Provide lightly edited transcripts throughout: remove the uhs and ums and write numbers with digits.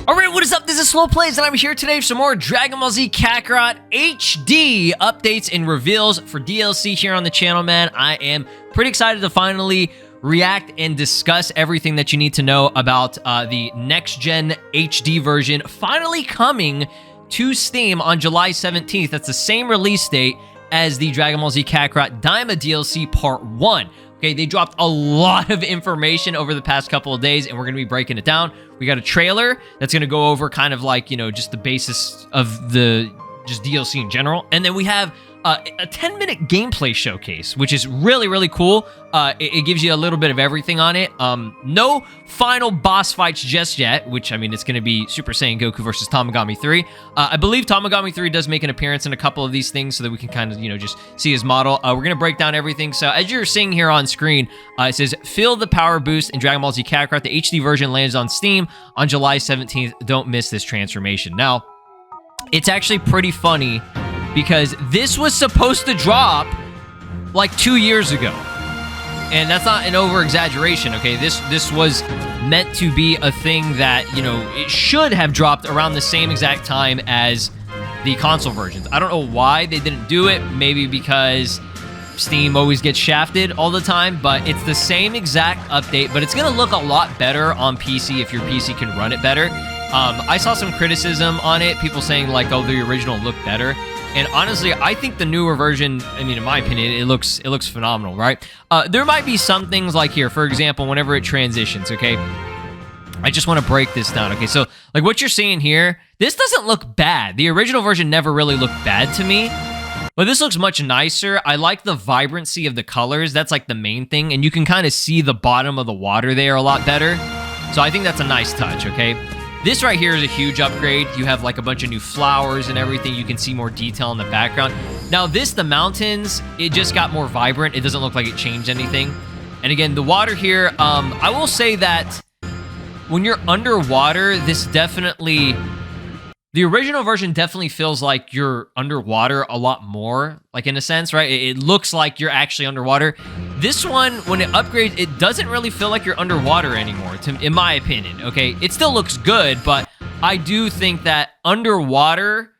Alright, what is up? This is SLOplays, and I'm here today for some more Dragon Ball Z Kakarot HD updates and reveals for DLC here on the channel, man. I am pretty excited to finally react and discuss everything that you need to know about the next-gen HD version finally coming to Steam on July 17th. That's the same release date as the Dragon Ball Z Kakarot Daima DLC Part 1. Okay, they dropped a lot of information over the past couple of days, and we're going to be breaking it down. We got a trailer that's going to go over kind of like, you know, just the basis of the just DLC in general. And then we have a 10-minute gameplay showcase, which is really, really cool. It gives you a little bit of everything on it. No final boss fights just yet, which, I mean, it's going to be Super Saiyan Goku versus Tamagami 3. I believe Tamagami 3 does make an appearance in a couple of these things so that we can kind of, you know, just see his model. We're going to break down everything. So as you're seeing here on screen, it says, feel the power boost in Dragon Ball Z Kakarot. The HD version lands on Steam on July 17th. Don't miss this transformation. Now, it's actually pretty funny because this was supposed to drop like 2 years ago. And that's not an over-exaggeration, okay? This was meant to be a thing that, you know, it should have dropped around the same exact time as the console versions. I don't know why they didn't do it. Maybe because Steam always gets shafted all the time, but it's the same exact update, but it's gonna look a lot better on PC if your PC can run it better. I saw some criticism on it, people saying like, oh, the original looked better. And honestly, I think the newer version, I mean, in my opinion, it looks phenomenal, right? There might be some things like here, for example, whenever it transitions, okay? I just want to break this down, okay? So, like what you're seeing here, this doesn't look bad. The original version never really looked bad to me, but this looks much nicer. I like the vibrancy of the colors. That's like the main thing, and you can kind of see the bottom of the water there a lot better. So I think that's a nice touch, okay? This right here is a huge upgrade. You have like a bunch of new flowers and everything. You can see more detail in the background. Now this, the mountains, it just got more vibrant. It doesn't look like it changed anything. And again, the water here, I will say that when you're underwater, this definitely, the original version definitely feels like you're underwater a lot more, like in a sense, right? It looks like you're actually underwater. This one, when it upgrades, it doesn't really feel like you're underwater anymore, in my opinion, okay? It still looks good, but I do think that underwater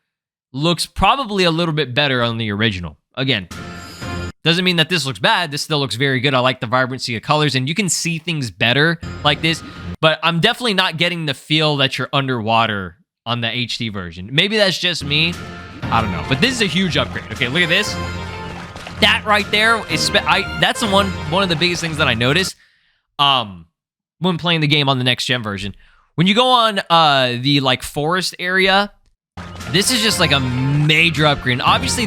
looks probably a little bit better on the original. Again, doesn't mean that this looks bad. This still looks very good. I like the vibrancy of colors, and you can see things better like this, but I'm definitely not getting the feel that you're underwater on the HD version. Maybe that's just me. I don't know, but this is a huge upgrade. Okay, look at this. That right there is that's the one of the biggest things that I noticed when playing the game on the next gen version. When you go on the like forest area, this is just like a major upgrade. And obviously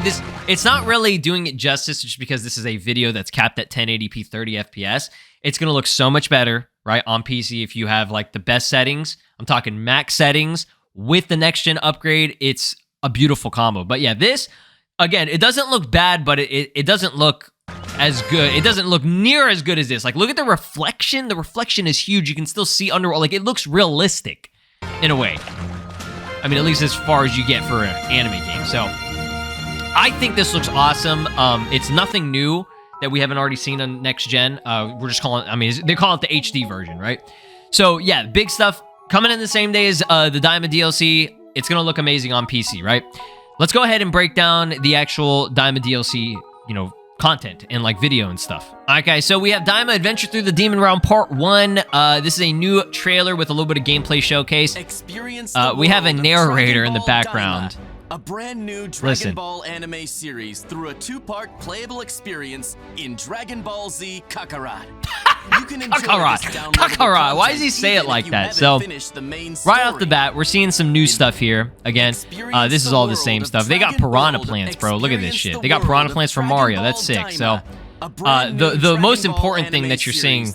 it's not really doing it justice just because this is a video that's capped at 1080p 30 FPS. It's gonna look so much better, right, on PC if you have like the best settings. I'm talking max settings with the next gen upgrade. It's a beautiful combo. But yeah, this, again, it doesn't look bad, but it doesn't look as good. It doesn't look near as good as this. Like, look at the reflection. The reflection is huge. You can still see under, like, it looks realistic in a way. I mean, at least as far as you get for an anime game. So, I think this looks awesome. It's nothing new that we haven't already seen on next gen. We're just calling, I mean, they call it the HD version, right? So, yeah, big stuff coming in the same day as the Daima DLC. It's going to look amazing on PC, right? Let's go ahead and break down the actual Daima DLC, you know, content and like video and stuff. Okay, so we have Daima Adventure Through the Demon Realm Part 1. This is a new trailer with a little bit of gameplay showcase. We have a narrator in the background. Daima, a brand new Dragon Ball anime series through a 2-part playable experience in Dragon Ball Z Kakarot. You can enjoy Kakarot. Why does he say it like that? So, right off the bat, we're seeing some new stuff here. Again, this is all the same stuff. They got piranha plants, bro. Look at this shit. They got piranha plants from Mario. That's sick. So, the most important thing that you're seeing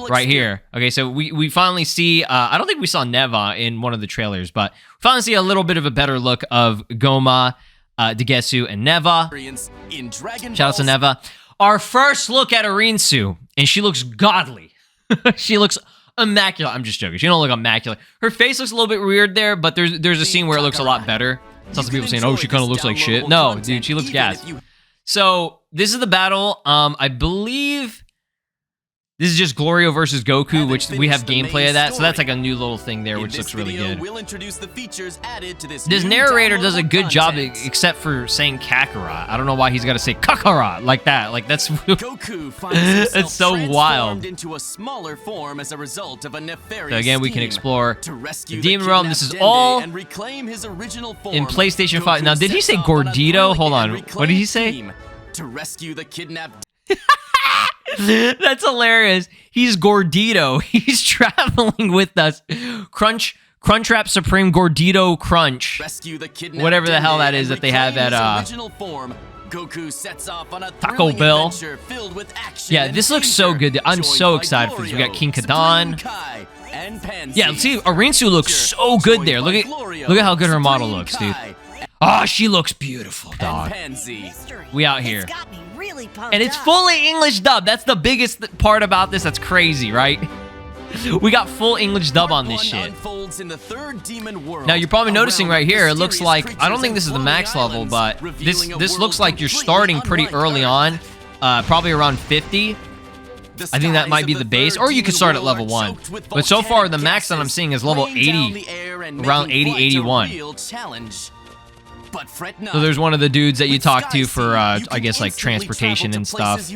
right here. Okay, so we finally see, I don't think we saw Neva in one of the trailers, but we finally see a little bit of a better look of Goma, Degesu, and Neva. Shout out to Neva. Our first look at Arinsu, and she looks godly. She looks immaculate. I'm just joking. She don't look immaculate. Her face looks a little bit weird there, but there's a scene where it looks a lot better. Some people saying, oh, she kind of looks like shit. No, dude, she looks gas. So, this is the battle. I believe This is just Glorio versus Goku, which we have gameplay of that, so that's like a new little thing there, which looks really good. We'll introduce the features added to this narrator does a good job, except for saying Kakarot. I don't know why he's got to say Kakarot like that. Like that's Goku finds that's so wild. Into a smaller form as a result of a nefarious so again, we can explore to rescue the Demon Realm. This is all and reclaim his original form. in PlayStation 5. Now, did he say Gordito? Hold on. What did he say? To rescue the kidnapped. That's hilarious. He's Gordito. He's traveling with us. Crunchwrap Supreme Gordito Crunch. Rescue the kidnapped. Whatever the hell that is that they have at original form. Goku sets off on a Taco Bell. Filled with action. Yeah, this looks so good. I'm so excited for this. We got King Kadon. Yeah, see, Arinsu looks so good there. Look at how good her model looks, dude. Oh, she looks beautiful, dog. We out here. And it's fully English dub. That's the biggest part about this. That's crazy, right? We got full English dub on this shit. Now, you're probably noticing right here, it looks like, I don't think this is the max level, but this looks like you're starting pretty early on, probably around 50. I think that might be the base, or you could start at level 1. But so far, the max that I'm seeing is level 80, around 80, 81. So there's one of the dudes that you talk to for, I guess, like transportation and stuff.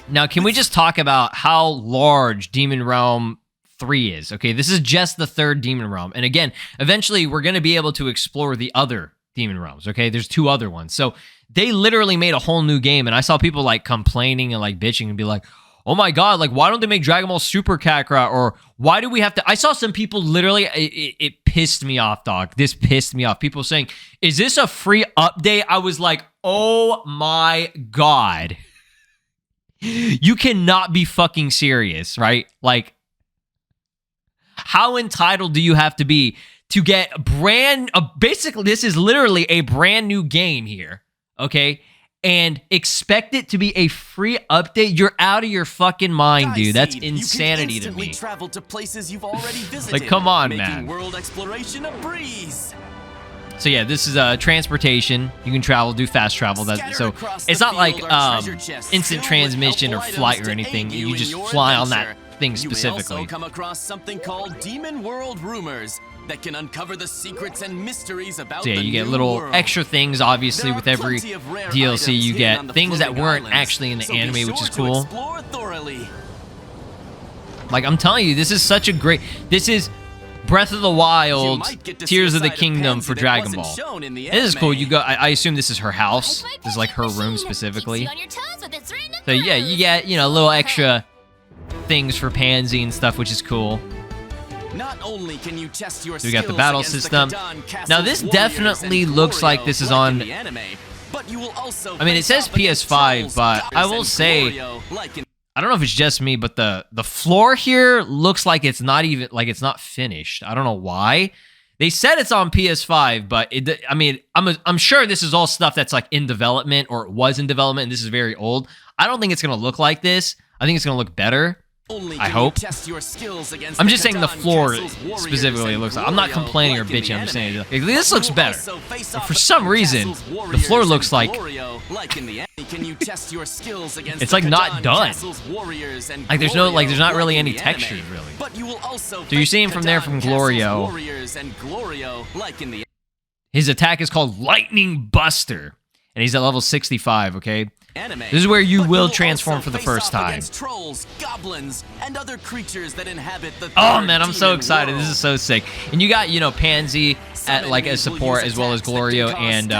Now, can we just talk about how large Demon Realm 3 is? Okay, this is just the third Demon Realm. And again, eventually, we're going to be able to explore the other Demon Realms, okay? There's 2 other ones. So they literally made a whole new game, and I saw people, like, complaining and, like, bitching and be like, oh my god, like, why don't they make Dragon Ball Super Kakarot? Or why do we have to... I saw some people literally... It pissed me off, dog. This pissed me off. People saying, is this a free update? I was like, oh my god. You cannot be fucking serious, right? Like, how entitled do you have to be to get basically, this is literally a brand new game here, okay? And expect it to be a free update? You're out of your fucking mind, dude. That's insanity to me. Travel to places you've already visited, like, come on, making man. World exploration a breeze. So yeah, this is transportation. You can travel, do fast travel. So it's not like instant transmission or flight or anything. You just fly on that thing specifically. You may also come across something called Demon World Rumors that can uncover the secrets and mysteries about so yeah, you get little extra things, obviously, with every DLC. You get things that weren't actually in the anime, which is cool. Like, I'm telling you, this is such a great... This is Breath of the Wild, Tears of the Kingdom for Dragon Ball. This is cool. You go. I assume this is her house. This is like her room specifically. So yeah, you get, you know, little extra things for Pansy and stuff, which is cool. Not only can you test your so we got the battle system. Now this definitely looks like this is on... I mean, it says PS5, but I will say... I don't know if it's just me, but the floor here looks like it's not even, like, it's not finished. I don't know why. They said it's on PS5, but I mean, I'm sure this is all stuff that's like in development, or it was in development, and this is very old. I don't think it's gonna look like this. I think it's gonna look better. I hope. I'm just saying the floor specifically looks like... I'm not complaining or bitching. I'm just saying like, this looks better. But for some reason, the floor looks like... It's like not done. Like there's no, like there's not really any textures really. So you're seeing from there from Glorio. His attack is called Lightning Buster, and he's at level 65. Okay. This is where you will transform for the first time. Trolls, goblins, and other creatures that inhabit the oh man, I'm so excited. This is so sick. And you got, you know, Pansy at like as support, as well as Glorio and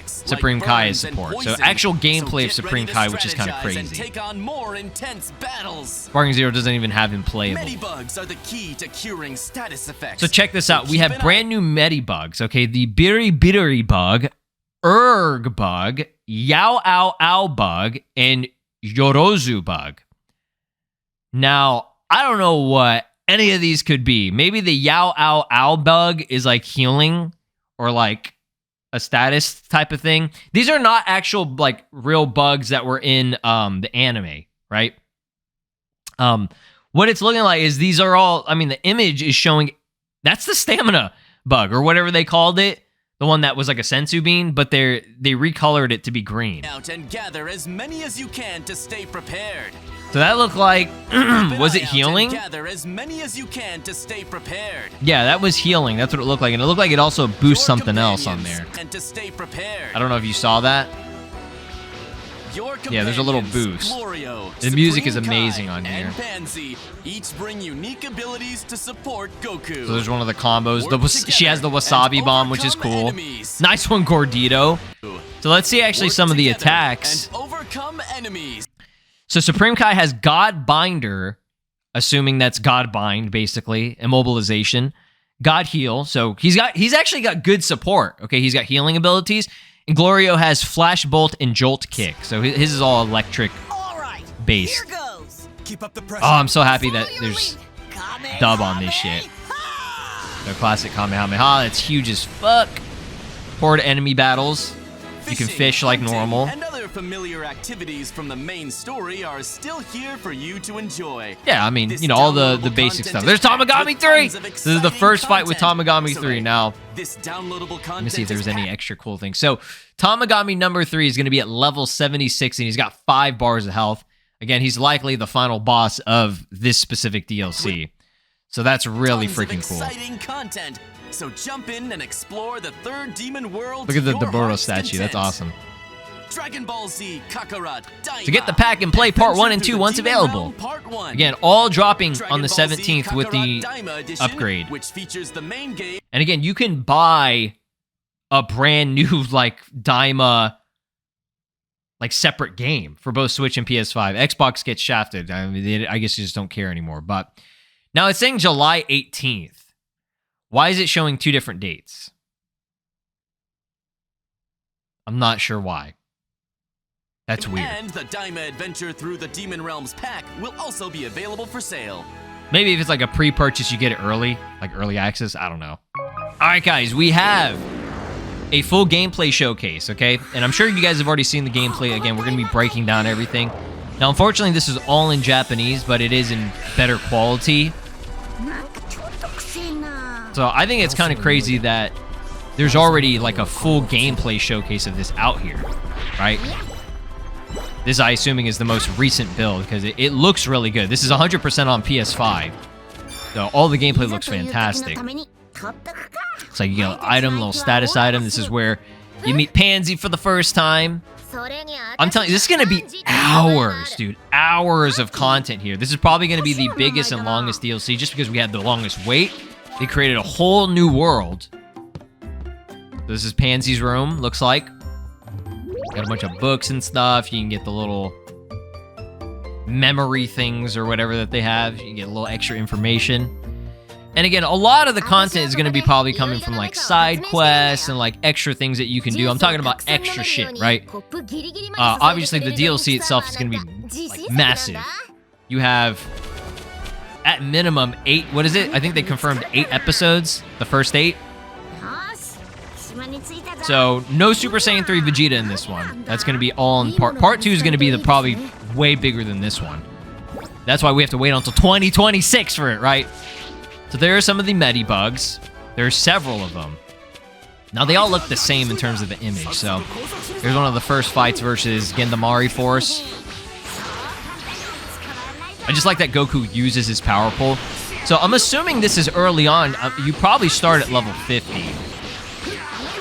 Supreme Kai as support. So actual gameplay of Supreme Kai, which is kind of crazy. Sparking Zero doesn't even have him playable. So check this out. We have brand new Medibugs. Okay, the Biri bug, Erg bug, Yao Ao Ao bug, and Yorozu bug. Now, I don't know what any of these could be. Maybe the Yao Ao Ao bug is like healing, or like a status type of thing. These are not actual like real bugs that were in the anime, right? What it's looking like is these are all, I mean, the image is showing that's the stamina bug or whatever they called it. The one that was like a sensu bean, but they recolored it to be green. Out and gather as many as you can to stay prepared. So that looked like, was it healing? Gather as many as you can to stay prepared. Yeah, that was healing. That's what it looked like. And it looked like it also boosts something else on there. And to stay prepared. I don't know if you saw that. Yeah, there's a little boost. The music is amazing on here. Pansy each bring unique abilities to support Goku. So there's one of the combos. She has the wasabi bomb, which is cool. Nice one, Gordito. So let's see actually some of the attacks. And overcome enemies. So Supreme Kai has God Binder, assuming that's God Bind, basically, immobilization. God Heal, so he's actually got good support. Okay, he's got healing abilities. And Glorio has Flash Bolt and Jolt Kick, so his is all electric based. Keep up the pressure. Oh, I'm so happy that there's dub on this shit. The classic Kamehameha, that's huge as fuck. Horde enemy battles. You can fish like normal. And other familiar activities from the main story are still here for you to enjoy. Yeah, I mean, you know, all the basic stuff. There's Tamagami 3! This is the first fight with Tamagami 3 now. Let me see if there's any extra cool things. So, Tamagami number 3 is going to be at level 76, and he's got 5 bars of health. Again, he's likely the final boss of this specific DLC. So that's really freaking cool. Exciting content. So jump in and explore the third demon world. Look at the Daburo statue. That's awesome. Dragon Ball Z Kakarot Daima. To get the pack and play part 1 and 2 once available. Again, all dropping on the 17th with the upgrade. Which features the main game. And again, you can buy a brand new like Daima like separate game for both Switch and PS5. Xbox gets shafted. I mean, I guess you just don't care anymore. But now it's saying July 18th. Why is it showing 2 different dates? I'm not sure why. That's weird. And the Daima Adventure Through the Demon Realms pack will also be available for sale. Maybe if it's like a pre-purchase, you get it early, like early access. I don't know. All right, guys, we have a full gameplay showcase, okay? And I'm sure you guys have already seen the gameplay. Again, we're going to be breaking down everything. Now, unfortunately, this is all in Japanese, but it is in better quality. So I think it's kind of crazy that there's already like a full gameplay showcase of this out here, right? This, I assuming, is the most recent build because it looks really good. This is 100% on PS5. So all the gameplay looks fantastic. It's like you get an item, little status item. This is where you meet Pansy for the first time. I'm telling you, this is going to be hours, dude. Hours of content here. This is probably going to be the biggest and longest DLC just because we had the longest wait. They created a whole new world. This is Pansy's room, looks like. Got a bunch of books and stuff. You can get the little memory things or whatever that they have. You can get a little extra information. And again, a lot of the content is going to be probably coming from like side quests and like extra things that you can do. I'm talking about extra shit, right? Obviously, the DLC itself is going to be like massive. You have, at minimum, 8, what is it? I think they confirmed 8 episodes, the first 8. So, no Super Saiyan 3 Vegeta in this one. That's going to be all in part 2 is going to be probably way bigger than this one. That's why we have to wait until 2026 for it, right? So there are some of the Medibugs. There are several of them. Now, they all look the same in terms of the image. So, here's one of the first fights versus Gendamari Force. I just like that Goku uses his power pull. So, I'm assuming this is early on. You probably start at level 50.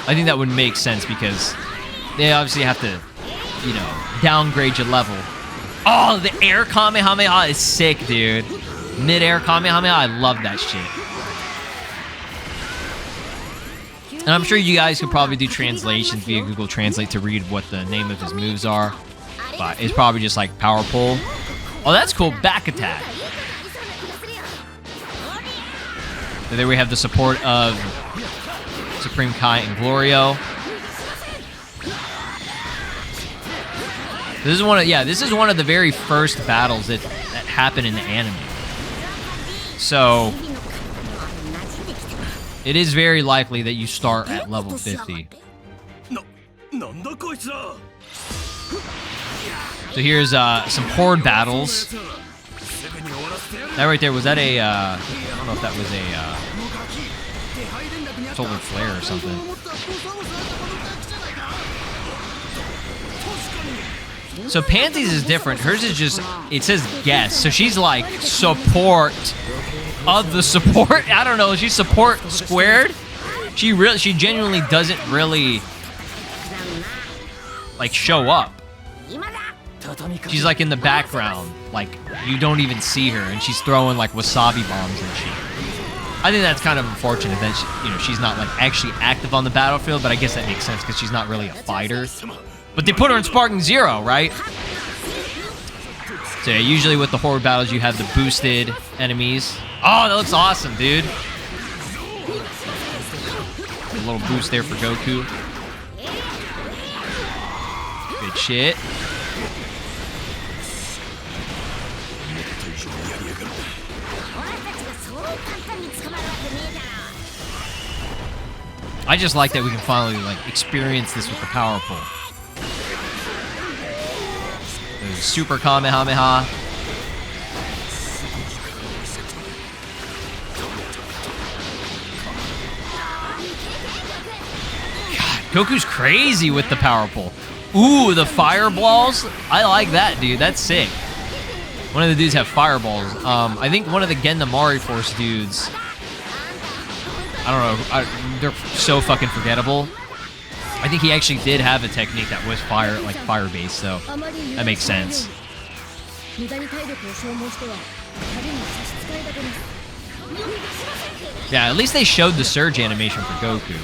I think that would make sense because they obviously have to, you know, downgrade your level. Oh, the air Kamehameha is sick, dude. Mid-air Kamehameha, I love that shit. And I'm sure you guys could probably do translations via Google Translate to read what the name of his moves are. But it's probably just like power pull. Oh, that's cool. Back attack. And there we have the support of Supreme Kai and Glorio. This is one of, yeah, this is one of the very first battles that happened in the anime. So it is very likely that you start at level 50. So here's some horde battles. That right there, was that a, I don't know if that was a solar flare or something. So Pansy's is different. Hers is just, it says guest. So she's like support of the support. I don't know. She's support squared. She genuinely doesn't really like show up. She's like in the background. Like you don't even see her, and she's throwing like wasabi bombs and shit. I think that's kind of unfortunate that she's not like actually active on the battlefield, but I guess that makes sense because she's not really a fighter. But they put her in Sparking Zero, right? So yeah, usually with the horde battles, you have the boosted enemies. Oh, that looks awesome, dude. A little boost there for Goku. Good shit. I just like that we can finally like experience this with the power pole. There's Super Kamehameha. God, Goku's crazy with the power pole. Ooh, the fireballs. I like that, dude. That's sick. One of the dudes have fireballs. I think one of the Gendamari Force dudes. I don't know. They're so fucking forgettable. I think he actually did have a technique that was fire-based, so that makes sense. Yeah, at least they showed the surge animation for Goku.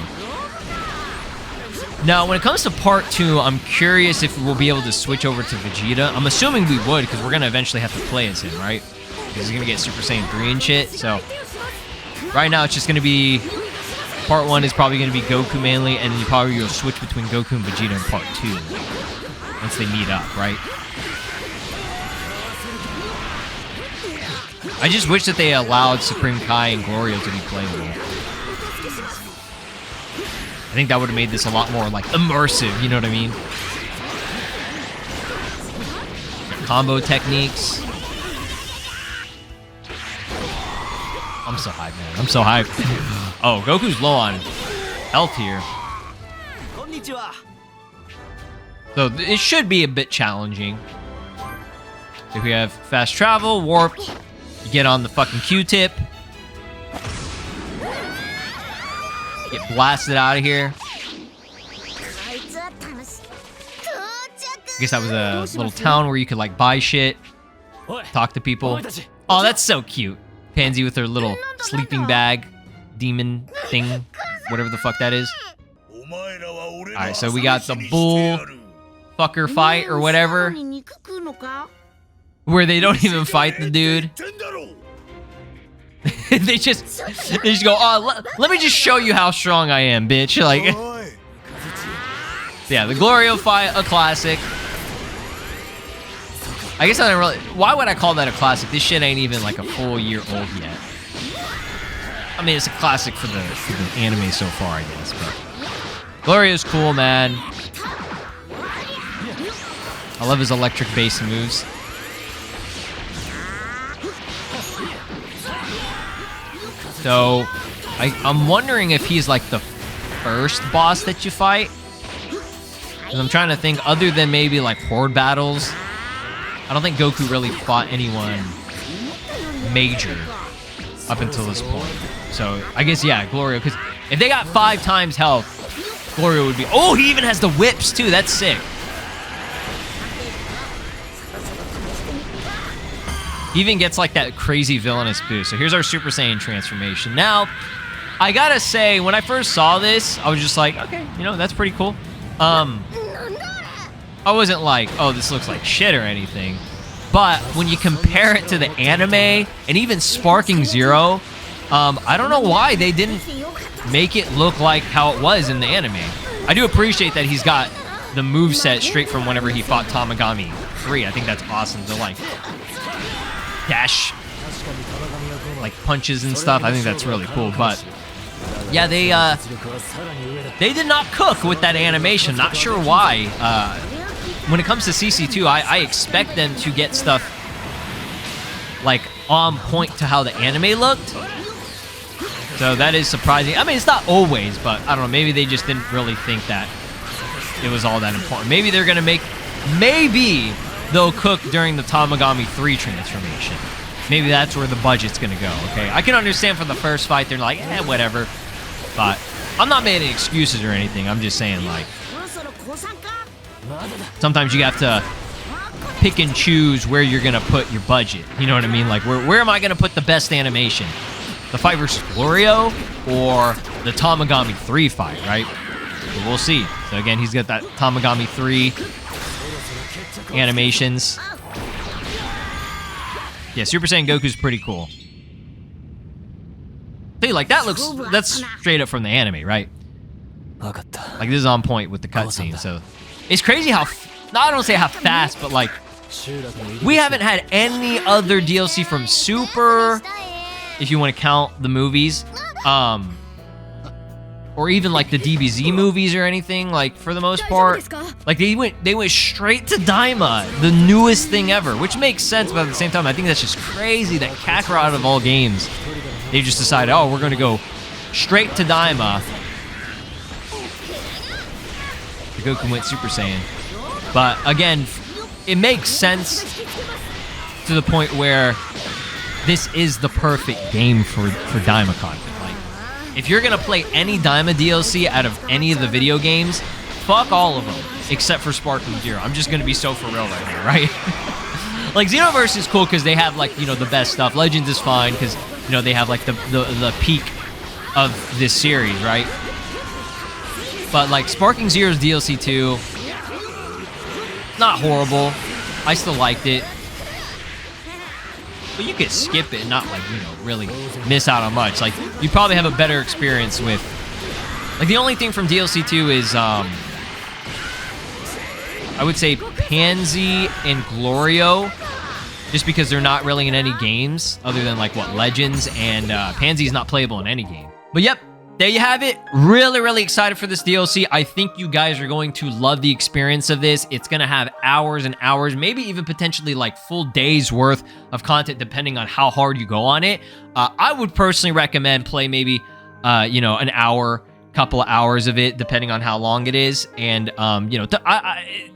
Now, when it comes to part 2, I'm curious if we'll be able to switch over to Vegeta. I'm assuming we would, because we're going to eventually have to play as him, right? Because he's going to get Super Saiyan 3 and shit, so... Right now, it's just going to be... Part 1 is probably going to be Goku mainly, and then you probably will switch between Goku and Vegeta in part 2. Once they meet up, right? I just wish that they allowed Supreme Kai and Glorio to be playable. I think that would have made this a lot more, like, immersive, you know what I mean? Combo techniques. I'm so hyped, man. I'm so hyped. Oh, Goku's low on health here. So it should be a bit challenging. If we have fast travel, warp, you get on the fucking Q-tip. Get blasted out of here. I guess that was a little town where you could like buy shit, talk to people. Oh, that's so cute. Pansy with her little sleeping bag, demon thing, whatever the fuck that is. Alright, so we got the bull fucker fight or whatever, where they don't even fight the dude. they just go, oh, let me just show you how strong I am, bitch. Like, yeah, the Glorio fight, a classic. I guess I don't really... Why would I call that a classic? This shit ain't even like a full year old yet. I mean, it's a classic for the anime so far, I guess. But Glorio's cool, man. I love his electric bass moves. So, I'm wondering if he's like the first boss that you fight. Because I'm trying to think, other than maybe like horde battles, I don't think Goku really fought anyone major up until this point. So, I guess, yeah, Glorio. Because if they got 5 times health, Glorio would be... Oh, he even has the whips, too. That's sick. He even gets, like, that crazy villainous boost. So, here's our Super Saiyan transformation. Now, I gotta say, when I first saw this, I was just like, okay, you know, that's pretty cool. I wasn't like, oh, this looks like shit or anything. But when you compare it to the anime, and even Sparking Zero, I don't know why they didn't make it look like how it was in the anime. I do appreciate that he's got the moveset straight from whenever he fought Tamagami 3. I think that's awesome. The, like, dash, like, punches and stuff. I think that's really cool. But, yeah, they did not cook with that animation. Not sure why. When it comes to CC2, I expect them to get stuff, like, on point to how the anime looked. So that is surprising. I mean, it's not always, but I don't know. Maybe they just didn't really think that it was all that important. Maybe they're going to make maybe they'll cook during the Tamagami 3 transformation. Maybe that's where the budget's gonna go, okay? I can understand for the first fight, they're like, whatever. But I'm not making excuses or anything. I'm just saying, like, sometimes you have to pick and choose where you're gonna put your budget. You know what I mean? Like, where am I gonna put the best animation? The fight versus Florio or the Tamagami 3 fight, right? So we'll see. So again, he's got that Tamagami 3 animations. Yeah, Super Saiyan Goku's pretty cool. Hey, like that's straight up from the anime, right? Like this is on point with the cutscene. So it's crazy how, I don't say how fast, but like we haven't had any other DLC from Super, if you want to count the movies, or even like the DBZ movies or anything. Like for the most part, like they went straight to Daima, the newest thing ever, which makes sense. But at the same time, I think that's just crazy that Kakarot of all games, they just decided, oh, we're gonna go straight to Daima. The Goku went Super Saiyan, but again, it makes sense to the point where this is the perfect game for Daima content. If you're gonna play any Daima DLC out of any of the video games, fuck all of them, except for Sparking Zero. I'm just gonna be so for real right here, right? Like, Xenoverse is cool because they have, like, you know, the best stuff. Legends is fine because, you know, they have, like, the peak of this series, right? But, like, Sparking Zero's DLC 2, not horrible. I still liked it. But you could skip it and not, like, you know, really miss out on much. Like, you probably have a better experience with... Like, the only thing from DLC 2 is, I would say Pansy and Glorio, just because they're not really in any games other than, like, what, Legends, and Pansy's not playable in any game. But, yep. There you have it. Really, really excited for this DLC. I think you guys are going to love the experience of this. It's going to have hours and hours, maybe even potentially like full days worth of content, depending on how hard you go on it. I would personally recommend play maybe, you know, an hour, couple of hours of it, depending on how long it is. And, you know,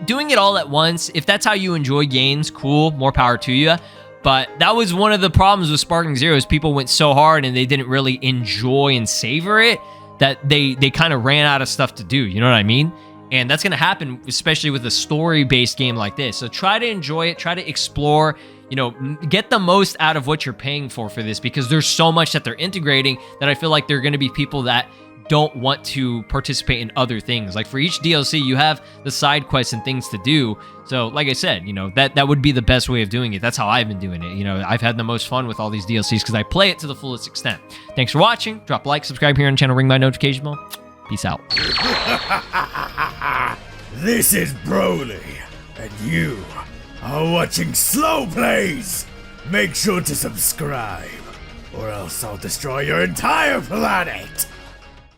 doing it all at once, if that's how you enjoy games, cool, more power to you. But that was one of the problems with Sparking Zero is people went so hard and they didn't really enjoy and savor it that they kind of ran out of stuff to do. You know what I mean? And that's going to happen, especially with a story-based game like this. So try to enjoy it. Try to explore. You know, get the most out of what you're paying for this, because there's so much that they're integrating that I feel like there are going to be people that don't want to participate in other things. Like for each DLC, you have the side quests and things to do. So like I said, you know, that would be the best way of doing it. That's how I've been doing it. You know, I've had the most fun with all these DLCs because I play it to the fullest extent. Thanks for watching. Drop a like, subscribe here on the channel, ring my notification bell. Peace out. This is Broly, and you are watching SLOplays. Make sure to subscribe, or else I'll destroy your entire planet.